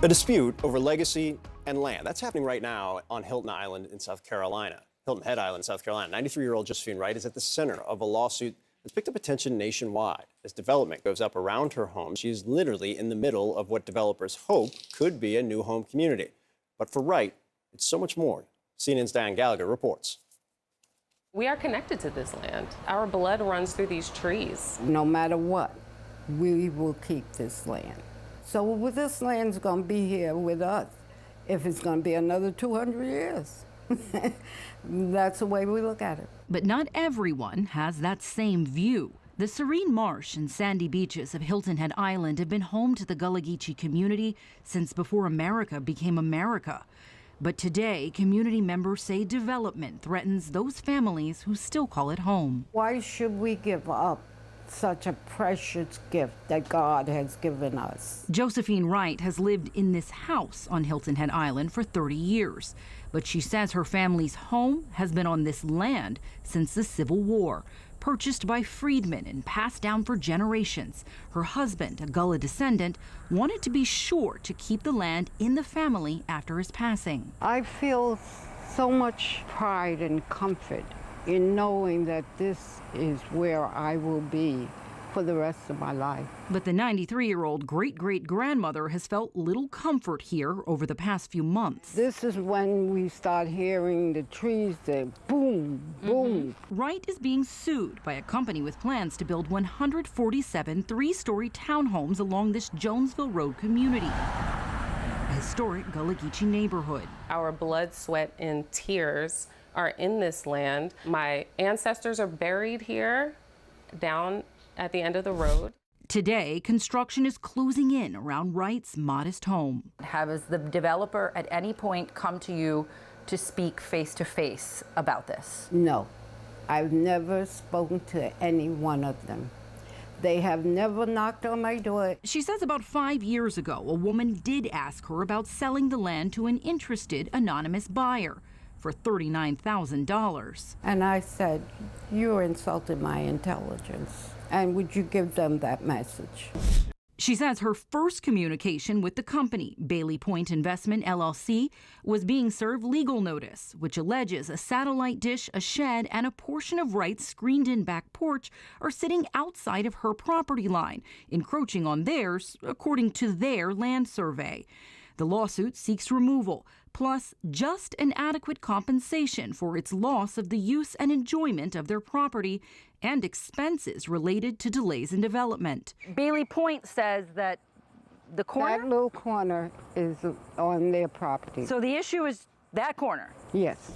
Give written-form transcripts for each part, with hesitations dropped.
A dispute over legacy and land. That's happening right now on Hilton Island in South Carolina. Hilton Head Island, South Carolina. 93-year-old Josephine Wright is at the center of a lawsuit that's picked up attention nationwide. As development goes up around her home, she is literally in the middle of what developers hope could be a new home community. But for Wright, it's so much more. CNN's Diane Gallagher reports. We are connected to this land. Our blood runs through these trees. No matter what, we will keep this land. So this land's going to be here with us if it's going to be another 200 years. That's the way we look at it. But not everyone has that same view. The serene marsh and sandy beaches of Hilton Head Island have been home to the Gullah Geechee community since before America became America. But today, community members say development threatens those families who still call it home. Why should we give up such a precious gift that God has given us? Josephine Wright has lived in this house on Hilton Head Island for 30 years, but she says her family's home has been on this land since the Civil War, purchased by freedmen and passed down for generations. Her husband, a Gullah descendant, wanted to be sure to keep the land in the family after his passing. I feel so much pride and comfort in knowing that this is where I will be for the rest of my life. But the 93-year-old great-great-grandmother has felt little comfort here over the past few months. This is when we start hearing the trees say boom, boom. Wright is being sued by a company with plans to build 147 three-story townhomes along this Jonesville Road community, a historic Gullah Geechee neighborhood. Our blood, sweat, and tears are in this land. My ancestors are buried here down at the end of the road. Today, construction is closing in around Wright's modest home. Has the developer at any point come to you to speak face-to-face about this? No, I've never spoken to any one of them. They have never knocked on my door. She says about 5 years ago, a woman did ask her about selling the land to an interested anonymous buyer for $39,000. And I said, you're insulting my intelligence. And would you give them that message? She says her first communication with the company, Bailey Point Investment, LLC, was being served legal notice, which alleges a satellite dish, a shed, and a portion of Wright's screened-in back porch are sitting outside of her property line, encroaching on theirs, according to their land survey. The lawsuit seeks removal, plus just and adequate compensation for its loss of the use and enjoyment of their property and expenses related to delays in development. Bailey Point says that the corner? That little corner is on their property. So the issue is that corner? Yes.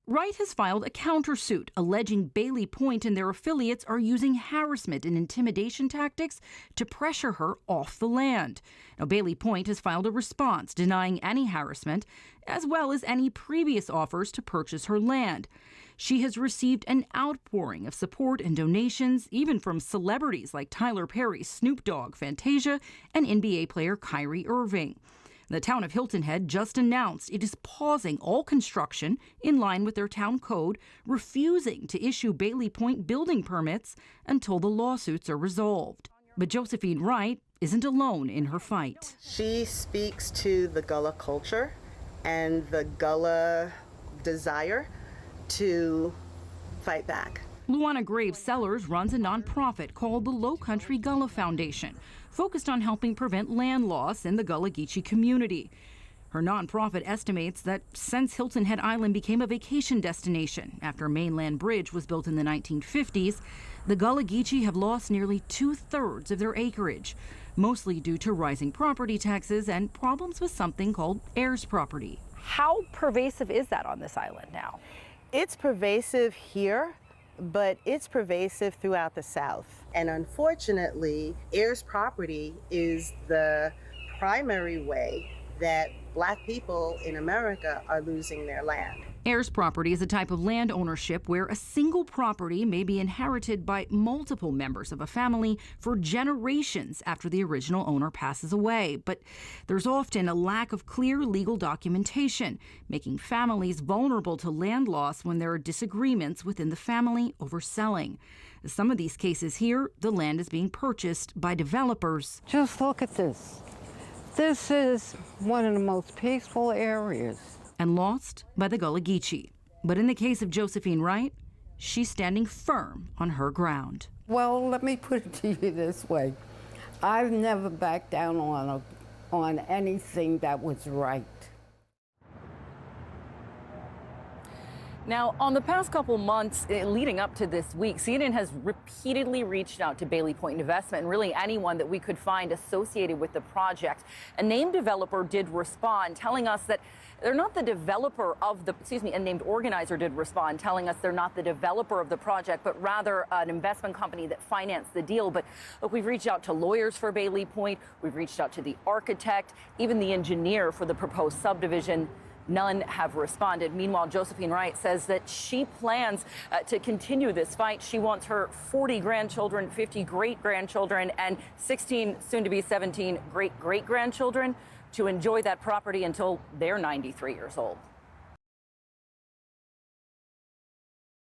Wright has filed a countersuit alleging Bailey Point and their affiliates are using harassment and intimidation tactics to pressure her off the land. Now, Bailey Point has filed a response denying any harassment, as well as any previous offers to purchase her land. She has received an outpouring of support and donations, even from celebrities like Tyler Perry, Snoop Dogg, Fantasia, and NBA player Kyrie Irving. The town of Hilton Head just announced it is pausing all construction in line with their town code, refusing to issue Bailey Point building permits until the lawsuits are resolved. But Josephine Wright isn't alone in her fight. She speaks to the Gullah culture and the Gullah desire to fight back. Luana Graves Sellers runs a nonprofit called the Low Country Gullah Foundation, focused on helping prevent land loss in the Gullah Geechee community. Her nonprofit estimates that since Hilton Head Island became a vacation destination after a mainland bridge was built in the 1950s, the Gullah Geechee have lost nearly 2/3 of their acreage, mostly due to rising property taxes and problems with something called heirs property. How pervasive is that on this island now? It's pervasive here, but it's pervasive throughout the South. And unfortunately, heirs property is the primary way that Black people in America are losing their land. Heirs property is a type of land ownership where a single property may be inherited by multiple members of a family for generations after the original owner passes away. But there's often a lack of clear legal documentation, making families vulnerable to land loss when there are disagreements within the family over selling. In some of these cases here, the land is being purchased by developers. Just look at this. This is one of the most peaceful areas. And lost by the Gullah Geechee. But in the case of Josephine Wright, she's standing firm on her ground. Well, let me put it to you this way. I've never backed down on anything that was right. Now, on the past couple months leading up to this week, CNN has repeatedly reached out to Bailey Point Investment and really anyone that we could find associated with the project. A named developer did respond, telling us that they're not the developer of the, a named organizer did respond, telling us they're not the developer of the project, but rather an investment company that financed the deal. But look, we've reached out to lawyers for Bailey Point. We've reached out to the architect, even the engineer for the proposed subdivision. None have responded. Meanwhile, Josephine Wright says that she plans to continue this fight. She wants her 40 grandchildren, 50 great-grandchildren, and 16, soon to be 17, great-great-grandchildren to enjoy that property until they're 93 years old.